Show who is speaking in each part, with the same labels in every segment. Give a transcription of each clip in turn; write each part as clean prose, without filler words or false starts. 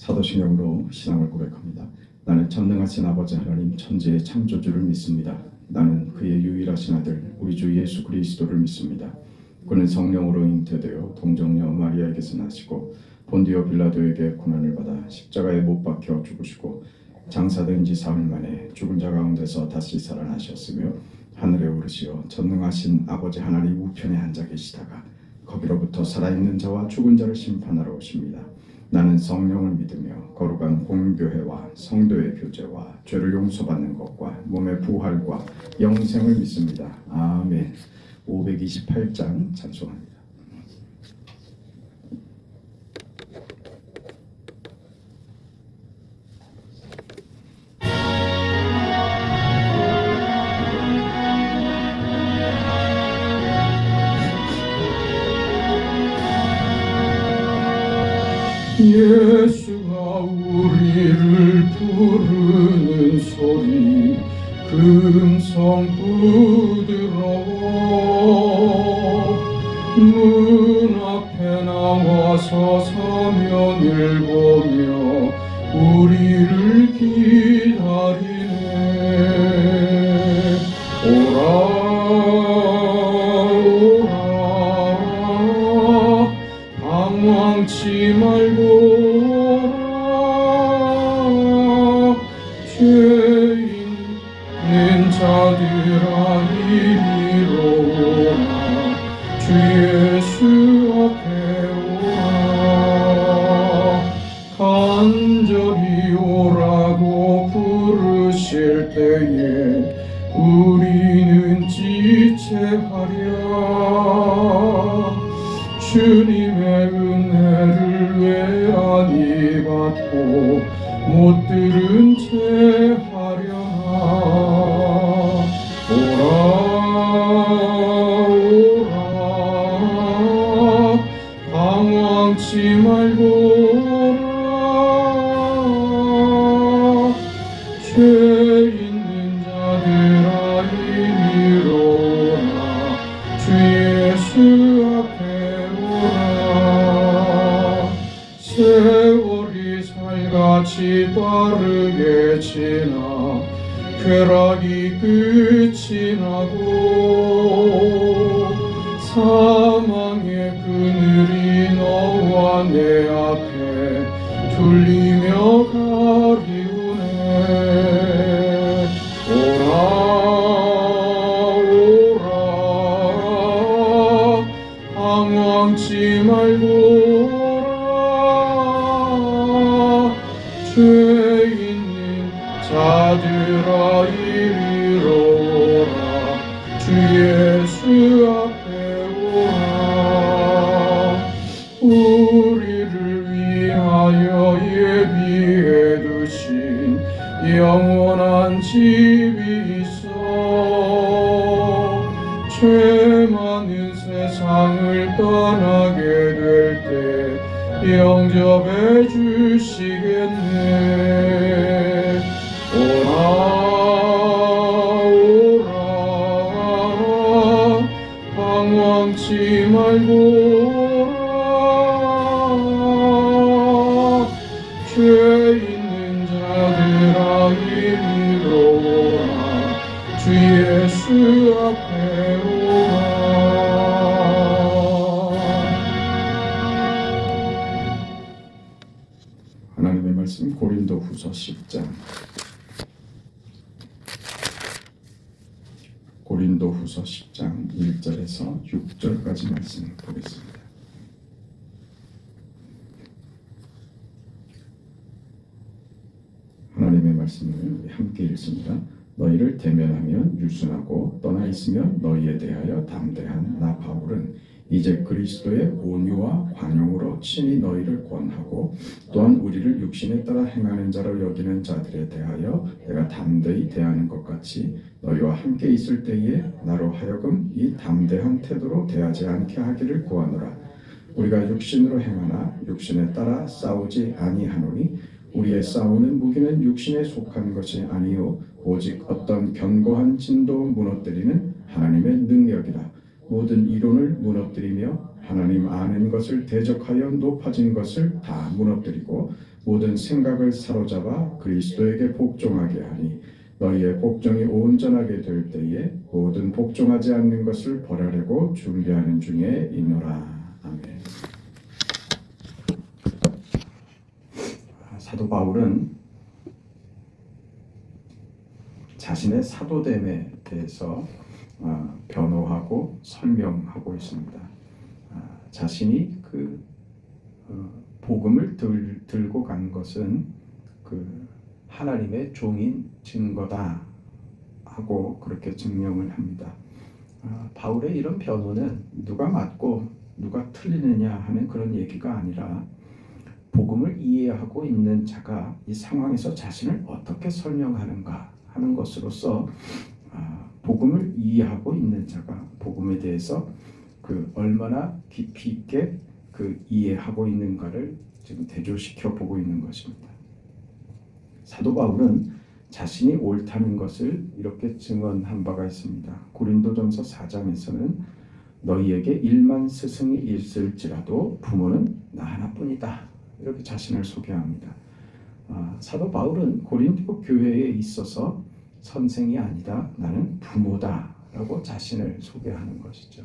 Speaker 1: 사도신경으로 신앙을 고백합니다. 나는 전능하신 아버지 하나님 천지의 창조주를 믿습니다. 나는 그의 유일하신 아들 우리 주 예수 그리스도를 믿습니다. 그는 성령으로 잉태되어 동정녀 마리아에게서 나시고 본디오 빌라도에게 고난을 받아 십자가에 못 박혀 죽으시고 장사된 지 사흘 만에 죽은 자 가운데서 다시 살아나셨으며 하늘에 오르시어 전능하신 아버지 하나님 우편에 앉아 계시다가 거기로부터 살아있는 자와 죽은 자를 심판하러 오십니다. 나는 성령을 믿으며 거룩한 공교회와 성도의 교제와 죄를 용서받는 것과 몸의 부활과 영생을 믿습니다. 아멘. 528장 찬송합니다. 예수가 우리를 부르는 소리 금성 부드러워 문 앞에 나와서 사면을 보며 우리를 기다리네. 오라 오라 방황치 말고 오라 죄 있는 자들아 이리로 오라 주 예수 앞에 오라 간절히 오라고 부르실 때에 우리는 지체하랴. 주님의 은혜를 왜 아니 받고 못 들은 채 하려나. 오라 오라 방황치 말고 오라 죄 있는 자들아 이리로 오라 주 예수 앞에 오라. 세월이 살같이 빠르게 지나 쾌락이 끝이 나고 사망의 그늘이 너와 내 앞에 둘리며 가리우네. 오라 오라 방황치 말고 오라 죄 있는 자들아 이리로 오라 주 예수 앞에 오라. 우리를 위하여 예비해 두신 영원한 집이 있어 죄 많은 세상을 떠나게 될 때 영접해 주시겠네. 오라 오라 방황치 말고 오라 죄 있는 자들아 이리로 오라 주 예수 앞에 오라. 하나님의 말씀 고린도후서 10장 고린도후서 10장 1절에서 6절까지 말씀 보겠습니다. 하나님의 말씀을 함께 읽습니다. 너희를 대면하면 유순하고 떠나 있으면 너희에 대하여 담대한 나 바울은 이제 그리스도의 온유와 관용으로 친히 너희를 권하고 또한 우리를 육신에 따라 행하는 자로 여기는 자들에 대하여 내가 담대히 대하는 것 같이 너희와 함께 있을 때에 나로 하여금 이 담대한 태도로 대하지 않게 하기를 구하노라. 우리가 육신으로 행하나 육신에 따라 싸우지 아니하노니 우리의 싸우는 무기는 육신에 속한 것이 아니요 오직 어떤 견고한 진도 무너뜨리는 하나님의 능력이라. 모든 이론을 무너뜨리며 하나님 아는 것을 대적하여 높아진 것을 다 무너뜨리고 모든 생각을 사로잡아 그리스도에게 복종하게 하니 너희의 복종이 온전하게 될 때에 모든 복종하지 않는 것을 벌하려고 준비하는 중에 있노라. 아멘. 사도 바울은 자신의 사도됨에 대해서 변호하고 설명하고 있습니다. 자신이 그 복음을 들고 간 것은 그 하나님의 종인 증거다 하고 그렇게 증명을 합니다. 바울의 이런 변호는 누가 맞고 누가 틀리느냐 하는 그런 얘기가 아니라 복음을 이해하고 있는 자가 이 상황에서 자신을 어떻게 설명하는가 하는 것으로서 복음을 이해하고 있는 자가 복음에 대해서 그 얼마나 깊이 있게 그 이해하고 있는가를 지금 대조시켜 보고 있는 것입니다. 사도 바울은 자신이 옳다는 것을 이렇게 증언한 바가 있습니다. 고린도전서 4장에서는 너희에게 1만 스승이 있을지라도 부모는 나 하나뿐이다. 이렇게 자신을 소개합니다. 사도 바울은 고린도 교회에 있어서 선생이 아니다. 나는 부모다라고 자신을 소개하는 것이죠.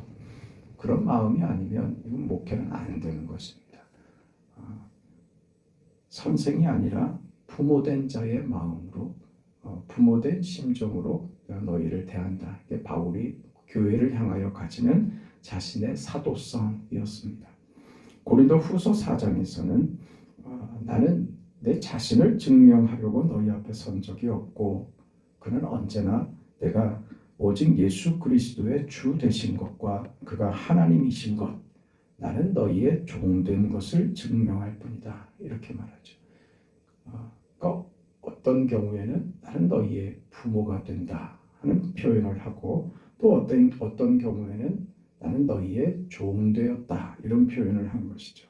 Speaker 1: 그런 마음이 아니면 이건 목회는 안 되는 것입니다. 선생이 아니라 부모된 자의 마음으로 부모된 심정으로 너희를 대한다. 이게 바울이 교회를 향하여 가지는 자신의 사도성이었습니다. 고린도 후서 4장에서는 나는 내 자신을 증명하려고 너희 앞에 선 적이 없고 그는 언제나 내가 오직 예수 그리스도의 주 되신 것과 그가 하나님이신 것 나는 너희의 종된 것을 증명할 뿐이다. 이렇게 말하죠. 그러니까 어떤 경우에는 나는 너희의 부모가 된다 하는 표현을 하고 또 어떤 경우에는 나는 너희의 종되었다 이런 표현을 한 것이죠.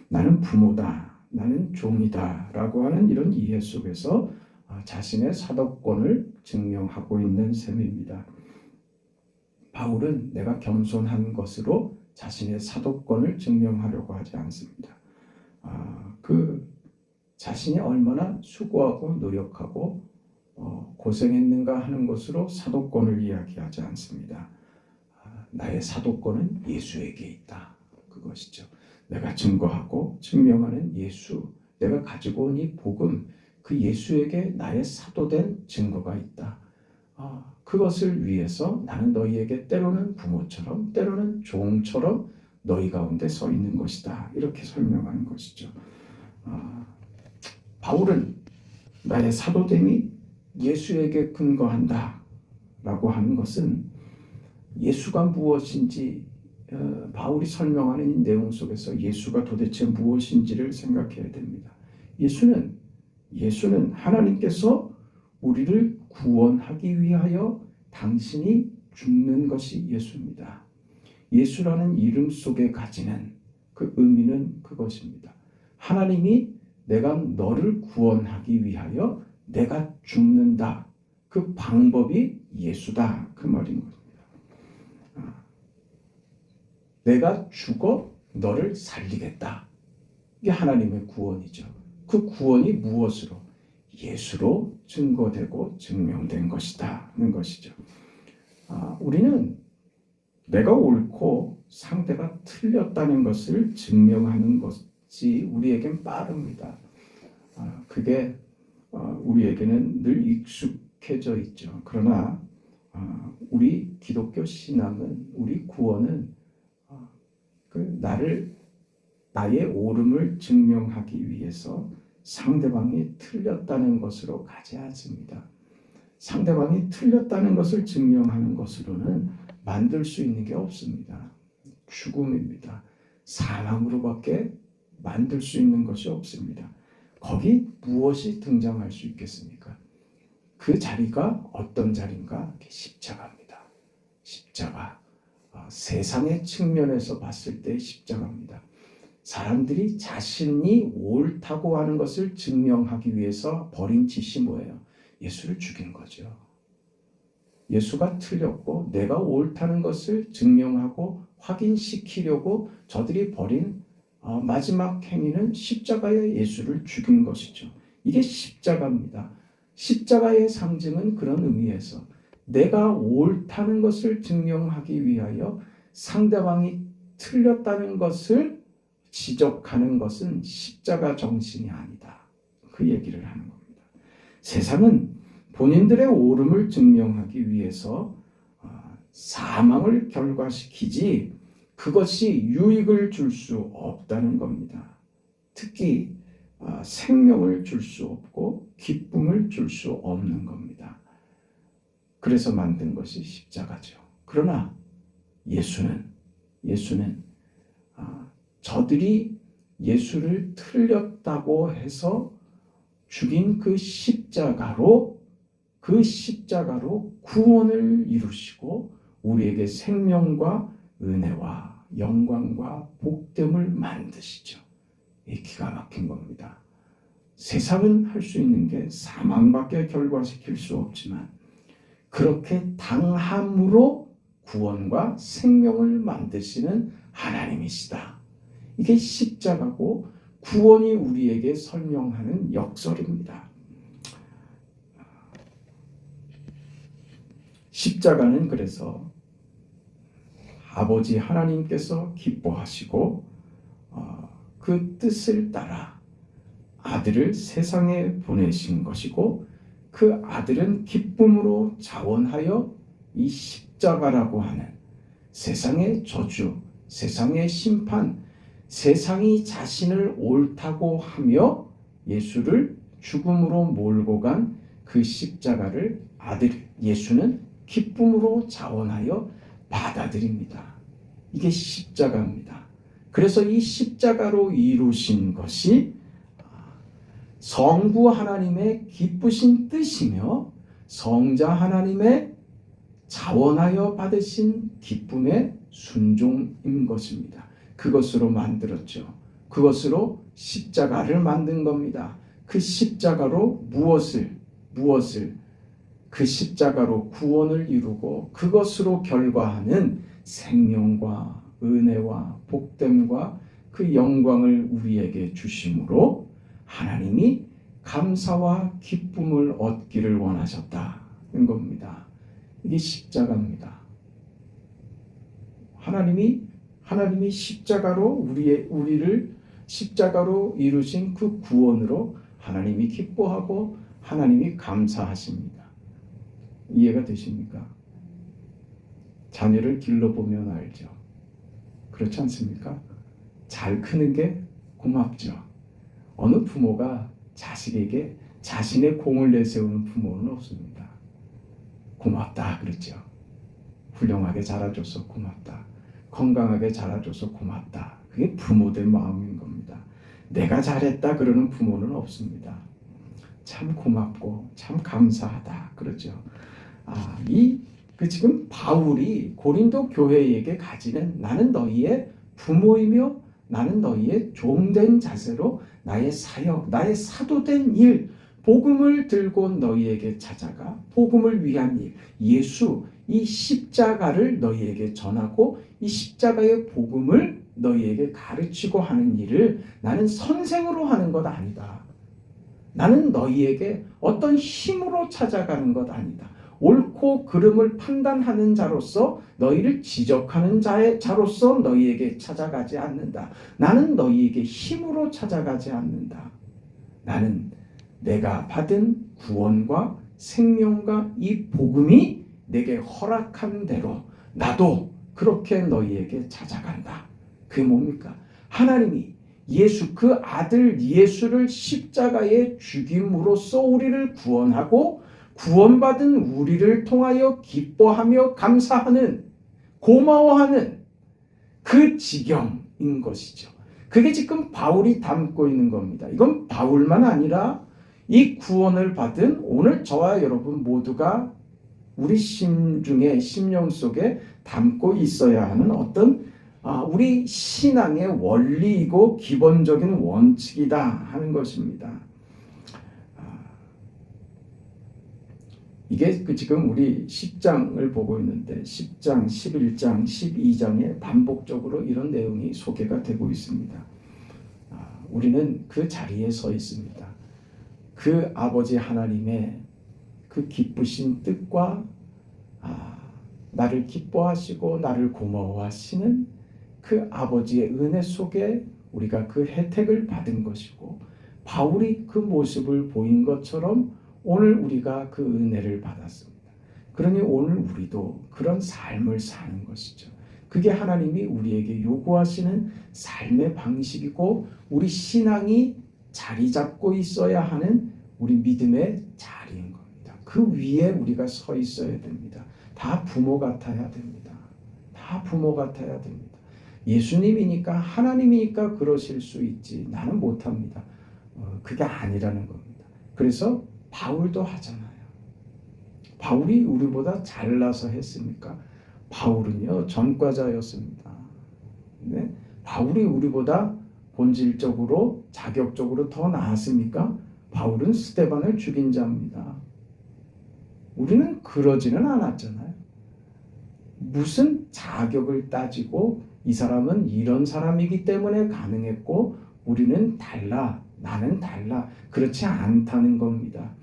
Speaker 1: 나는 부모다, 나는 종이다 라고 하는 이런 이해 속에서 자신의 사도권을 증명하고 있는 셈입니다. 바울은 내가 겸손한 것으로 자신의 사도권을 증명하려고 하지 않습니다. 그 자신이 얼마나 수고하고 노력하고 고생했는가 하는 것으로 사도권을 이야기하지 않습니다. 나의 사도권은 예수에게 있다. 그것이죠. 내가 증거하고 증명하는 예수, 내가 가지고 온 이 복음, 그 예수에게 나의 사도된 증거가 있다. 그것을 위해서 나는 너희에게 때로는 부모처럼 때로는 종처럼 너희 가운데 서 있는 것이다. 이렇게 설명하는 것이죠. 바울은 나의 사도됨이 예수에게 근거한다 라고 하는 것은 예수가 무엇인지 바울이 설명하는 이 내용 속에서 예수가 도대체 무엇인지를 생각해야 됩니다. 예수는 하나님께서 우리를 구원하기 위하여 당신이 죽는 것이 예수입니다. 예수라는 이름 속에 가지는 그 의미는 그것입니다. 하나님이 내가 너를 구원하기 위하여 내가 죽는다. 그 방법이 예수다. 그 말인 겁니다. 내가 죽어 너를 살리겠다. 이게 하나님의 구원이죠. 그 구원이 무엇으로? 예수로 증거되고 증명된 것이다 하는 것이죠. 우리는 내가 옳고 상대가 틀렸다는 것을 증명하는 것이 우리에겐 빠릅니다. 그게 우리에게는 늘 익숙해져 있죠. 그러나 우리 기독교 신앙은 우리 구원은 나의 옳음을 증명하기 위해서 상대방이 틀렸다는 것으로 가지 않습니다. 상대방이 틀렸다는 것을 증명하는 것으로는 만들 수 있는 게 없습니다. 죽음입니다. 사망으로밖에 만들 수 있는 것이 없습니다. 거기 무엇이 등장할 수 있겠습니까? 그 자리가 어떤 자리인가? 십자가입니다. 십자가. 세상의 측면에서 봤을 때 십자가입니다. 사람들이 자신이 옳다고 하는 것을 증명하기 위해서 벌인 짓이 뭐예요? 예수를 죽인 거죠. 예수가 틀렸고 내가 옳다는 것을 증명하고 확인시키려고 저들이 벌인 마지막 행위는 십자가에 예수를 죽인 것이죠. 이게 십자가입니다. 십자가의 상징은 그런 의미에서 내가 옳다는 것을 증명하기 위하여 상대방이 틀렸다는 것을 지적하는 것은 십자가 정신이 아니다. 그 얘기를 하는 겁니다. 세상은 본인들의 옳음을 증명하기 위해서 사망을 결과시키지 그것이 유익을 줄 수 없다는 겁니다. 특히 생명을 줄 수 없고 기쁨을 줄 수 없는 겁니다. 그래서 만든 것이 십자가죠. 그러나 예수는 저들이 예수를 틀렸다고 해서 죽인 그 십자가로 구원을 이루시고 우리에게 생명과 은혜와 영광과 복됨을 만드시죠. 이 기가 막힌 겁니다. 세상은 할 수 있는 게 사망밖에 결과시킬 수 없지만 그렇게 당함으로 구원과 생명을 만드시는 하나님이시다. 이게 십자가고 구원이 우리에게 설명하는 역설입니다. 십자가는 그래서 아버지 하나님께서 기뻐하시고 그 뜻을 따라 아들을 세상에 보내신 것이고 그 아들은 기쁨으로 자원하여 이 십자가라고 하는 세상의 저주, 세상의 심판, 세상이 자신을 옳다고 하며 예수를 죽음으로 몰고 간 그 십자가를 예수는 기쁨으로 자원하여 받아들입니다. 이게 십자가입니다. 그래서 이 십자가로 이루신 것이 성부 하나님의 기쁘신 뜻이며 성자 하나님의 자원하여 받으신 기쁨의 순종인 것입니다. 그것으로 만들었죠. 그것으로 십자가를 만든 겁니다. 그 십자가로 무엇을 그 십자가로 구원을 이루고 그것으로 결과하는 생명과 은혜와 복됨과 그 영광을 우리에게 주심으로 하나님이 감사와 기쁨을 얻기를 원하셨다는 겁니다. 이게 십자가입니다. 하나님이 십자가로 우리를 십자가로 이루신 그 구원으로 하나님이 기뻐하고 하나님이 감사하십니다. 이해가 되십니까? 자녀를 길러보면 알죠. 그렇지 않습니까? 잘 크는 게 고맙죠. 어느 부모가 자식에게 자신의 공을 내세우는 부모는 없습니다. 고맙다 그랬죠. 훌륭하게 자라줘서 고맙다. 건강하게 자라줘서 고맙다. 그게 부모된 마음인 겁니다. 내가 잘했다 그러는 부모는 없습니다. 참 고맙고 참 감사하다 그러죠. 지금 바울이 고린도 교회에게 가지는 나는 너희의 부모이며 나는 너희의 종된 자세로 나의 사역, 나의 사도된 일, 복음을 들고 너희에게 찾아가 복음을 위한 일, 예수, 이 십자가를 너희에게 전하고 이 십자가의 복음을 너희에게 가르치고 하는 일을 나는 선생으로 하는 것 아니다. 나는 너희에게 어떤 힘으로 찾아가는 것 아니다. 옳고 그름을 판단하는 자로서 너희를 지적하는 자로서 너희에게 찾아가지 않는다. 나는 너희에게 힘으로 찾아가지 않는다. 나는 내가 받은 구원과 생명과 이 복음이 내게 허락한 대로 나도 그렇게 너희에게 찾아간다. 그게 뭡니까? 하나님이 그 아들 예수를 십자가에 죽임으로써 우리를 구원하고 구원받은 우리를 통하여 기뻐하며 감사하는, 고마워하는 그 지경인 것이죠. 그게 지금 바울이 담고 있는 겁니다. 이건 바울만 아니라 이 구원을 받은 오늘 저와 여러분 모두가 우리 심령 속에 담고 있어야 하는 어떤 우리 신앙의 원리이고 기본적인 원칙이다 하는 것입니다. 이게 지금 우리 10장을 보고 있는데 10장, 11장, 12장에 반복적으로 이런 내용이 소개가 되고 있습니다. 우리는 그 자리에 서 있습니다. 그 아버지 하나님의 그 기쁘신 뜻과 나를 기뻐하시고 나를 고마워하시는 그 아버지의 은혜 속에 우리가 그 혜택을 받은 것이고, 바울이 그 모습을 보인 것처럼 오늘 우리가 그 은혜를 받았습니다. 그러니 오늘 우리도 그런 삶을 사는 것이죠. 그게 하나님이 우리에게 요구하시는 삶의 방식이고, 우리 신앙이 자리 잡고 있어야 하는 우리 믿음의 자리인 겁니다. 그 위에 우리가 서 있어야 됩니다. 다 부모 같아야 됩니다. 다 부모 같아야 됩니다. 예수님이니까, 하나님이니까 그러실 수 있지, 나는 못합니다. 그게 아니라는 겁니다. 그래서 바울도 하잖아요. 바울이 우리보다 잘나서 했습니까? 바울은요, 전과자였습니다. 네? 바울이 우리보다 본질적으로, 자격적으로 더 나았습니까? 바울은 스데반을 죽인 자입니다. 우리는 그러지는 않았잖아요. 무슨 자격을 따지고 이 사람은 이런 사람이기 때문에 가능했고 우리는 달라, 나는 달라, 그렇지 않다는 겁니다.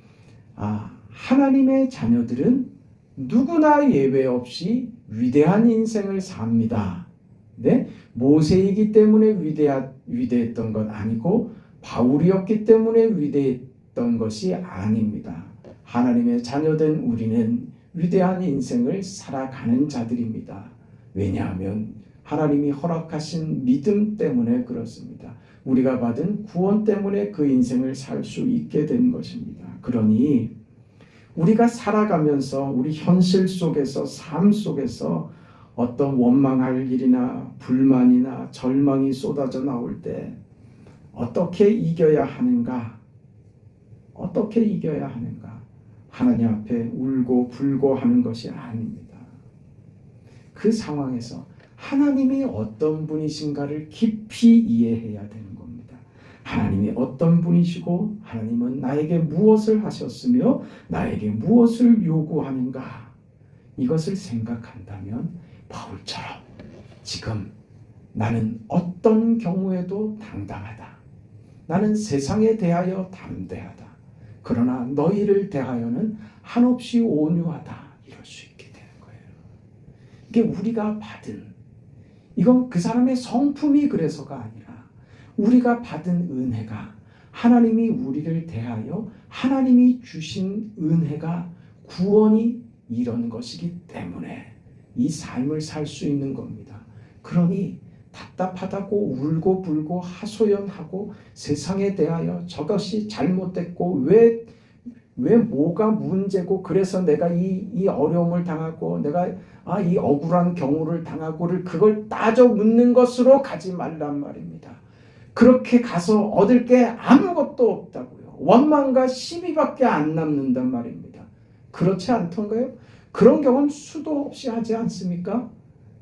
Speaker 1: 하나님의 자녀들은 누구나 예외 없이 위대한 인생을 삽니다. 네? 모세이기 때문에 위대했던 것 아니고 바울이었기 때문에 위대했던 것이 아닙니다. 하나님의 자녀된 우리는 위대한 인생을 살아가는 자들입니다. 왜냐하면 하나님이 허락하신 믿음 때문에 그렇습니다. 우리가 받은 구원 때문에 그 인생을 살 수 있게 된 것입니다. 그러니 우리가 살아가면서 우리 현실 속에서, 삶 속에서 어떤 원망할 일이나 불만이나 절망이 쏟아져 나올 때 어떻게 이겨야 하는가? 어떻게 이겨야 하는가? 하나님 앞에 울고 불고 하는 것이 아닙니다. 그 상황에서 하나님이 어떤 분이신가를 깊이 이해해야 되는 겁니다. 하나님이 어떤 분이시고 하나님은 나에게 무엇을 하셨으며 나에게 무엇을 요구하는가, 이것을 생각한다면 바울처럼 지금 나는 어떤 경우에도 당당하다. 나는 세상에 대하여 담대하다. 그러나 너희를 대하여는 한없이 온유하다. 이럴 수 있게 되는 거예요. 이게 우리가 받은, 이건 그 사람의 성품이 그래서가 아니라 우리가 받은 은혜가, 하나님이 우리를 대하여 하나님이 주신 은혜가, 구원이 이런 것이기 때문에 이 삶을 살 수 있는 겁니다. 그러니 답답하다고 울고 불고 하소연하고 세상에 대하여 저것이 잘못됐고 왜 뭐가 문제고 그래서 내가 이 어려움을 당하고 내가 이 억울한 경우를 당하고를 그걸 따져 묻는 것으로 가지 말란 말입니다. 그렇게 가서 얻을 게 아무것도 없다고요. 원망과 시비밖에 안 남는단 말입니다. 그렇지 않던가요? 그런 경우는 수도 없이 하지 않습니까?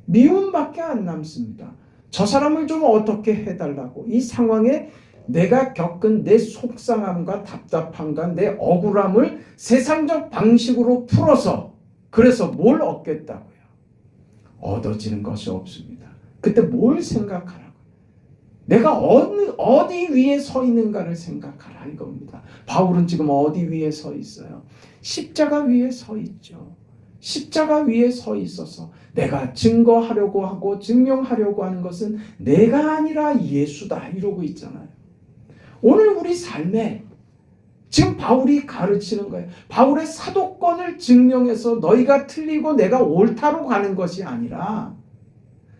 Speaker 1: 미움밖에 안 남습니다. 저 사람을 좀 어떻게 해달라고, 이 상황에 내가 겪은 내 속상함과 답답함과 내 억울함을 세상적 방식으로 풀어서 그래서 뭘 얻겠다고요? 얻어지는 것이 없습니다. 그때 뭘 생각하라고요? 내가 어디 위에 서 있는가를 생각하라 이겁니다. 바울은 지금 어디 위에 서 있어요? 십자가 위에 서 있죠. 십자가 위에 서 있어서 내가 증거하려고 하고 증명하려고 하는 것은 내가 아니라 예수다 이러고 있잖아요. 오늘 우리 삶에 지금 바울이 가르치는 거예요. 바울의 사도권을 증명해서 너희가 틀리고 내가 옳다로 가는 것이 아니라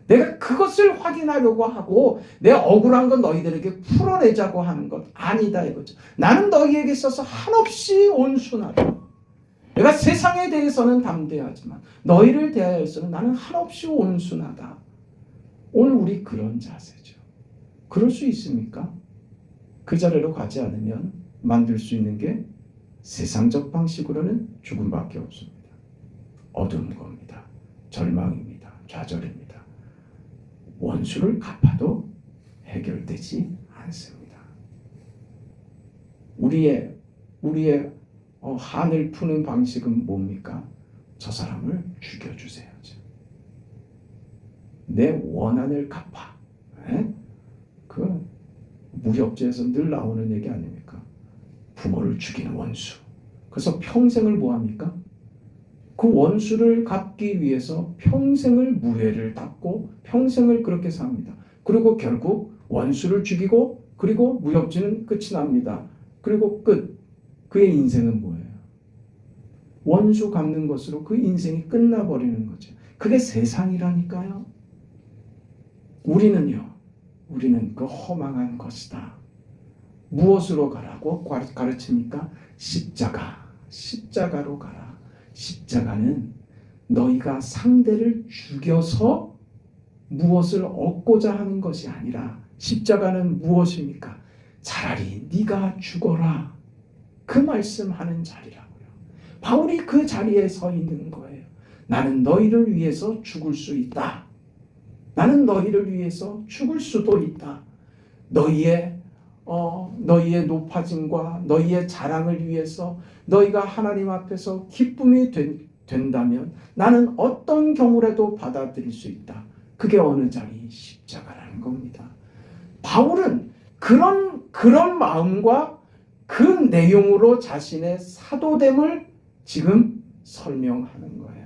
Speaker 1: 내가 그것을 확인하려고 하고 내 억울한 건 너희들에게 풀어내자고 하는 것 아니다 이거죠. 나는 너희에게 있어서 한없이 온순하다. 내가 세상에 대해서는 담대하지만 너희를 대하여서는 나는 한없이 온순하다. 오늘 우리 그런 자세죠. 그럴 수 있습니까? 그 자리로 가지 않으면 만들 수 있는 게 세상적 방식으로는 죽음밖에 없습니다. 어두운 겁니다. 절망입니다. 좌절입니다. 원수를 갚아도 해결되지 않습니다. 우리의 한을 푸는 방식은 뭡니까? 저 사람을 죽여주세요죠. 내 원한을 갚아. 그
Speaker 2: 무협지에서 늘 나오는 얘기 아닙니까? 부모를 죽이는 원수. 그래서 평생을 뭐합니까? 그 원수를 갚기 위해서 평생을 무예를 닦고 평생을 그렇게 삽니다. 그리고 결국 원수를 죽이고 그리고 무협지는 끝이 납니다. 그리고 끝. 그의 인생은 뭐예요? 원수 갚는 것으로 그 인생이 끝나버리는 거죠. 그게 세상이라니까요. 우리는 그 허망한 것이다. 무엇으로 가라고 가르칩니까? 십자가로 가라. 십자가는 너희가 상대를 죽여서 무엇을 얻고자 하는 것이 아니라 십자가는 무엇입니까? 차라리 네가 죽어라. 그 말씀하는 자리라고요. 바울이 그 자리에 서 있는 거예요. 나는 너희를 위해서 죽을 수 있다. 나는 너희를 위해서 죽을 수도 있다. 너희의 높아짐과 너희의 자랑을 위해서 너희가 하나님 앞에서 기쁨이 된다면 나는 어떤 경우라도 받아들일 수 있다. 그게 어느 자리? 십자가라는 겁니다. 바울은 그런 마음과 그 내용으로 자신의 사도됨을 지금 설명하는 거예요.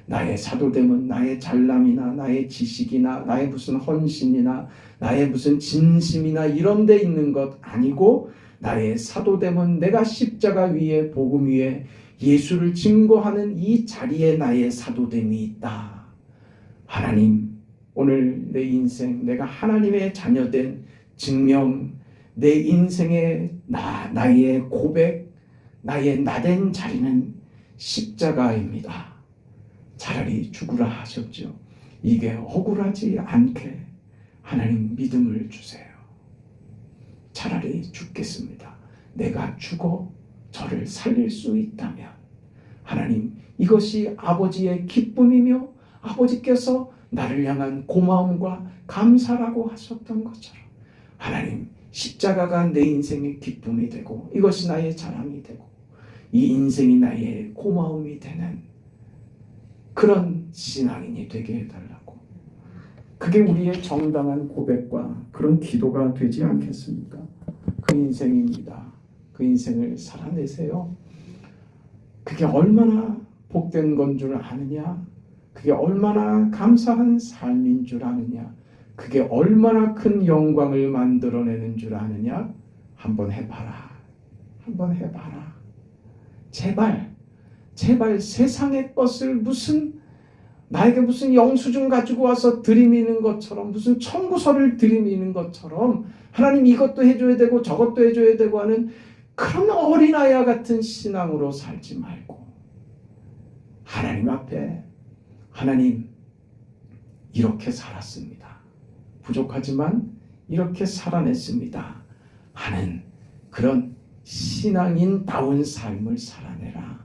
Speaker 2: 나의 사도됨은 나의 잘남이나 나의 지식이나 나의 무슨 헌신이나 나의 무슨 진심이나 이런 데 있는 것 아니고 나의 사도됨은 내가 십자가 위에 복음 위에 예수를 증거하는 이 자리에 나의 사도됨이 있다. 하나님, 오늘 내 인생 내가 하나님의 자녀된 증명, 내 인생의 나의 고백, 나의 나된 자리는 십자가입니다. 차라리 죽으라 하셨죠. 이게 억울하지 않게 하나님 믿음을 주세요. 차라리 죽겠습니다. 내가 죽어 저를 살릴 수 있다면 하나님, 이것이 아버지의 기쁨이며 아버지께서 나를 향한 고마움과 감사라고 하셨던 것처럼 하나님, 십자가가 내 인생의 기쁨이 되고 이것이 나의 자랑이 되고 이 인생이 나의 고마움이 되는 그런 신앙인이 되게 해달라고. 그게 우리의 정당한 고백과 그런 기도가 되지 않겠습니까? 그 인생입니다. 그 인생을 살아내세요. 그게 얼마나 복된 건 줄 아느냐? 그게 얼마나 감사한 삶인 줄 아느냐? 그게 얼마나 큰 영광을 만들어내는 줄 아느냐? 한번 해봐라. 한번 해봐라. 제발 세상의 것을 나에게 무슨 영수증 가지고 와서 들이미는 것처럼 무슨 청구서를 들이미는 것처럼 하나님 이것도 해줘야 되고 저것도 해줘야 되고 하는 그런 어린아이와 같은 신앙으로 살지 말고 하나님 앞에 하나님 이렇게 살았습니다. 부족하지만 이렇게 살아냈습니다. 하는 그런 신앙인다운 삶을 살아내라.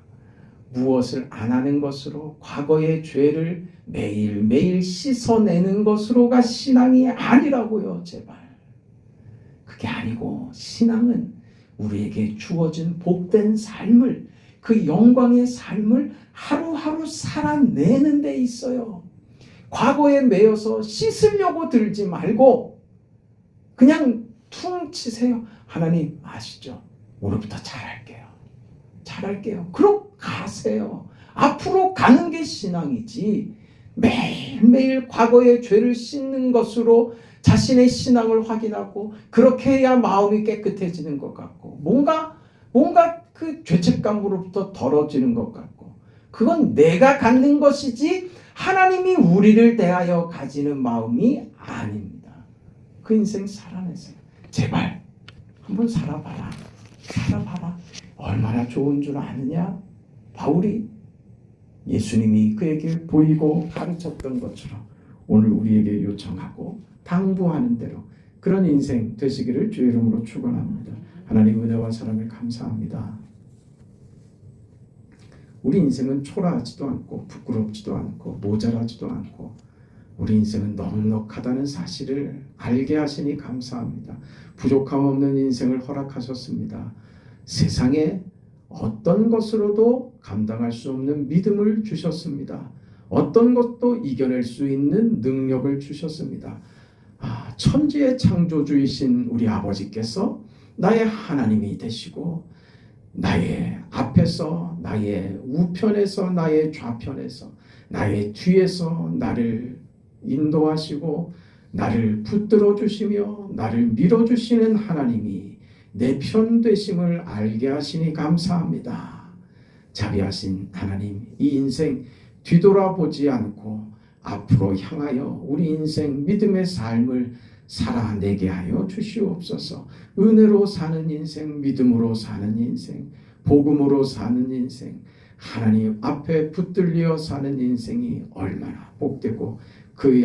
Speaker 2: 무엇을 안 하는 것으로 과거의 죄를 매일매일 씻어내는 것으로가 신앙이 아니라고요. 제발. 그게 아니고 신앙은 우리에게 주어진 복된 삶을 그 영광의 삶을 하루하루 살아내는 데 있어요. 과거에 매여서 씻으려고 들지 말고 그냥 퉁 치세요. 하나님 아시죠? 오늘부터 잘할게요. 그러고 가세요. 앞으로 가는 게 신앙이지 매일매일 과거의 죄를 씻는 것으로 자신의 신앙을 확인하고 그렇게 해야 마음이 깨끗해지는 것 같고 뭔가 그 죄책감으로부터 덜어지는 것 같고 그건 내가 갖는 것이지 하나님이 우리를 대하여 가지는 마음이 아닙니다. 그 인생 살아내세요. 제발 한번 살아봐라. 얼마나 좋은 줄 아느냐? 바울이 예수님이 그에게 보이고 가르쳤던 것처럼 오늘 우리에게 요청하고 당부하는 대로 그런 인생 되시기를 주의 이름으로 축원합니다. 하나님 은혜와 사랑을 감사합니다. 우리 인생은 초라하지도 않고 부끄럽지도 않고 모자라지도 않고 우리 인생은 넉넉하다는 사실을 알게 하시니 감사합니다. 부족함 없는 인생을 허락하셨습니다. 세상에 어떤 것으로도 감당할 수 없는 믿음을 주셨습니다. 어떤 것도 이겨낼 수 있는 능력을 주셨습니다. 천지의 창조주이신 우리 아버지께서 나의 하나님이 되시고 나의 앞에서, 나의 우편에서, 나의 좌편에서, 나의 뒤에서 나를 인도하시고 나를 붙들어 주시며 나를 밀어주시는 하나님이 내 편 되심을 알게 하시니 감사합니다. 자비하신 하나님, 이 인생 뒤돌아보지 않고 앞으로 향하여 우리 인생 믿음의 삶을 살아내게 하여 주시옵소서. 은혜로 사는 인생, 믿음으로 사는 인생, 복음으로 사는 인생, 하나님 앞에 붙들려 사는 인생이 얼마나 복되고 그